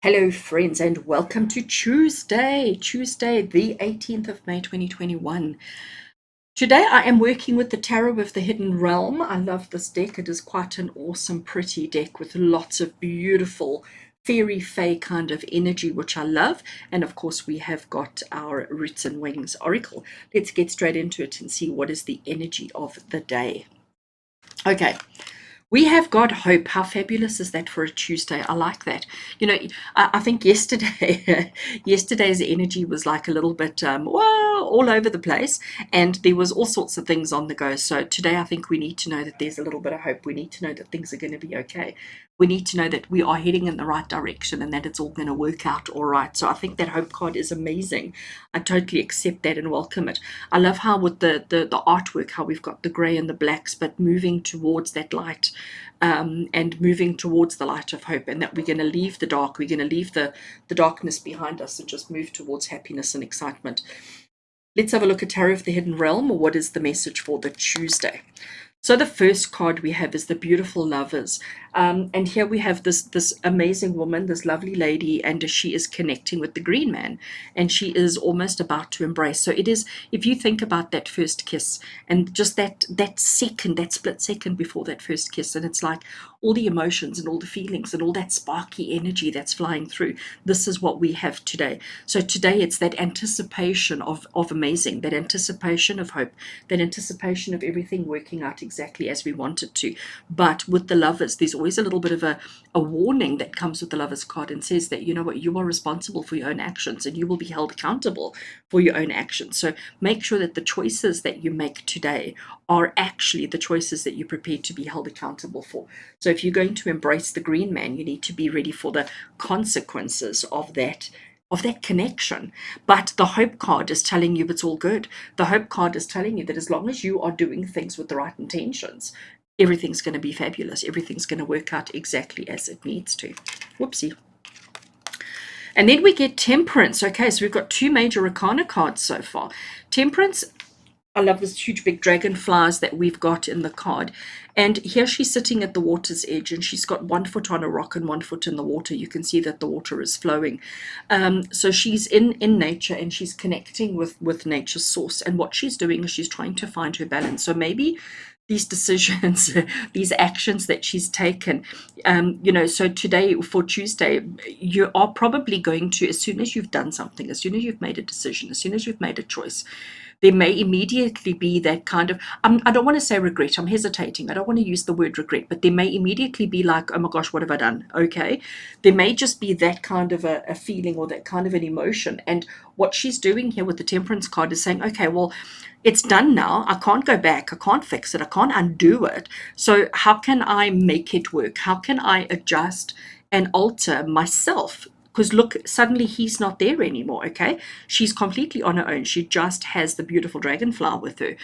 Hello, friends, and welcome to Tuesday, the 18th of May, 2021. Today, I am working with the Tarot of the Hidden Realm. I love this deck. It is quite an awesome, pretty deck with lots of beautiful fairy fae kind of energy, which I love. And of course, we have got our Roots and Wings Oracle. Let's get straight into it and see what is the energy of the day. Okay, we have got hope. How fabulous is that for a Tuesday? I like that. I think yesterday, yesterday's energy was like a little bit, well, all over the place, and there was all sorts of things on the go. So today, I think we need to know that there's a little bit of hope. We need to know that things are going to be okay. We need to know that we are heading in the right direction and that it's all going to work out all right. So I think that hope card is amazing. I totally accept that and welcome it. I love how with the artwork, how we've got the grey and the blacks, but moving towards that light, and moving towards the light of hope, and that we're going to leave the dark, we're going to leave the darkness behind us and just move towards happiness and excitement. Let's have a look at Tarot of the Hidden Realm, or what is the message for the Tuesday. So the first card we have is the Beautiful Lovers. And here we have this amazing woman, this lovely lady, and she is connecting with the green man, and she is almost about to embrace. So it is, if you think about that first kiss, and just that second, that split second before that first kiss, and it's like all the emotions and all the feelings and all that sparky energy that's flying through. This is what we have today. So today it's that anticipation of amazing, that anticipation of hope, that anticipation of everything working out exactly as we want it to. But with the lovers, there's always a little bit of a warning that comes with the lovers card, and says that, you know what, you are responsible for your own actions and you will be held accountable for your own actions. So make sure that the choices that you make today are actually the choices that you're prepared to be held accountable for. So if you're going to embrace the green man, you need to be ready for the consequences of that connection. But the hope card is telling you it's all good. The hope card is telling you that as long as you are doing things with the right intentions, everything's going to be fabulous. Everything's going to work out exactly as it needs to. Whoopsie. And then we get Temperance. Okay, so we've got two major arcana cards so far. Temperance, I love this huge big dragonflies that we've got in the card. And here she's sitting at the water's edge, and she's got one foot on a rock and one foot in the water. You can see that the water is flowing. So she's in nature, and she's connecting with nature's source. And what she's doing is she's trying to find her balance. So maybe these decisions, these actions that she's taken, so today, for Tuesday, you are probably going to, as soon as you've done something, as soon as you've made a decision, as soon as you've made a choice, there may immediately be that kind of, I don't want to say regret, I'm hesitating, I don't want to use the word regret, but there may immediately be like, oh my gosh, what have I done? Okay. There may just be that kind of a feeling, or that kind of an emotion. And what she's doing here with the Temperance card is saying, okay, well, it's done now. I can't go back. I can't fix it. I can't undo it. So how can I make it work? How can I adjust and alter myself? Because look, suddenly he's not there anymore. Okay, she's completely on her own. She just has the beautiful dragonfly with her.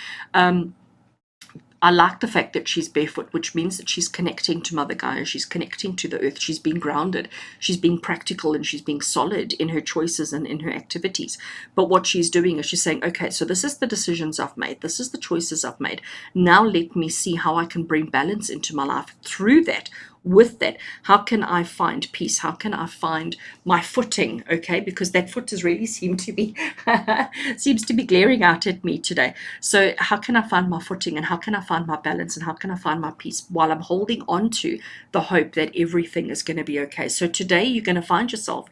I like the fact that she's barefoot, which means that she's connecting to Mother Gaia, she's connecting to the earth, she's being grounded, she's being practical, and she's being solid in her choices and in her activities. But what she's doing is she's saying, okay, so this is the decisions I've made, this is the choices I've made. Now let me see how I can bring balance into my life through that. With that, how can I find peace? How can I find my footing? Okay, because that foot has really seemed to be seems to be glaring out at me today. So how can I find my footing, and how can I find my balance, and how can I find my peace while I'm holding on to the hope that everything is going to be okay? So today you're going to find yourself,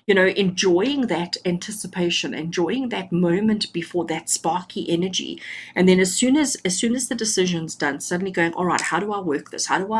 enjoying that anticipation, enjoying that moment before that sparky energy. And then as soon as the decision's done, suddenly going, all right, how do I work this? How do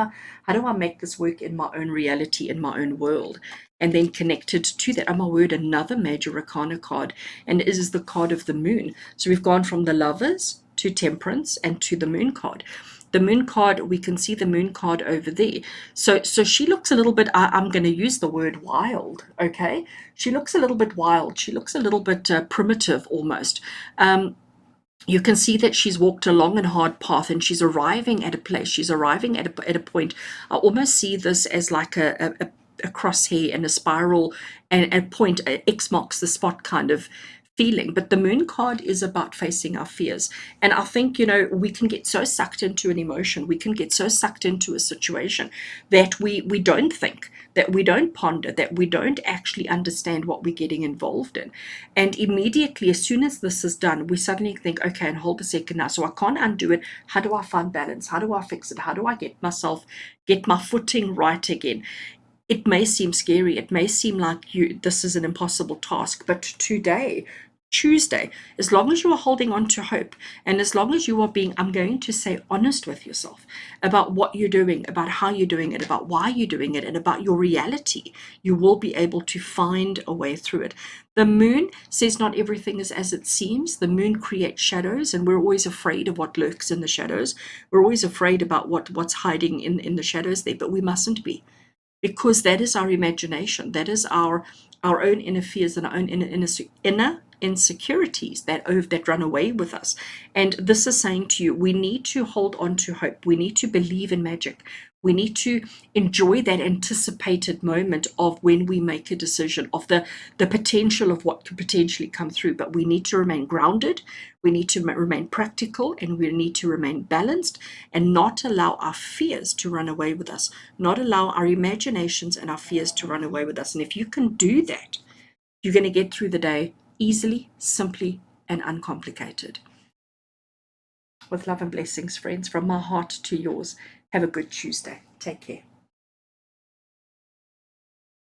I make this work in my own reality, in my own world? And then connected to that, oh my word, another major arcana card, and it is the card of the moon. So we've gone from the lovers to Temperance and to the moon card. The moon card, we can see the moon card over there. So she looks a little bit, I'm going to use the word wild, okay? She looks a little bit wild. She looks a little bit primitive almost. You can see that she's walked a long and hard path, and she's arriving at a place. She's arriving at a point. I almost see this as like a crosshair and a spiral, and a point, X marks the spot kind of feeling. But the moon card is about facing our fears. And I think, we can get so sucked into an emotion, we can get so sucked into a situation that we don't think, that we don't ponder, that we don't actually understand what we're getting involved in. And immediately, as soon as this is done, we suddenly think, okay, and hold a second now. So I can't undo it. How do I find balance? How do I fix it? How do I get my footing right again? It may seem scary, it may seem like this is an impossible task, but today, Tuesday, as long as you are holding on to hope, and as long as you are being, I'm going to say, honest with yourself about what you're doing, about how you're doing it, about why you're doing it, and about your reality, you will be able to find a way through it. The moon says not everything is as it seems. The moon creates shadows, and we're always afraid of what lurks in the shadows. We're always afraid about what's hiding in the shadows there, but we mustn't be, because that is our imagination. That is our own inner fears and our own inner insecurities that run away with us. And this is saying to you, we need to hold on to hope. We need to believe in magic. We need to enjoy that anticipated moment of when we make a decision, of the potential of what could potentially come through. But we need to remain grounded, we need to remain practical, and we need to remain balanced, and not allow our fears to run away with us, not allow our imaginations and our fears to run away with us. And if you can do that, you're going to get through the day easily, simply, and uncomplicated. With love and blessings, friends, from my heart to yours, have a good Tuesday. Take care.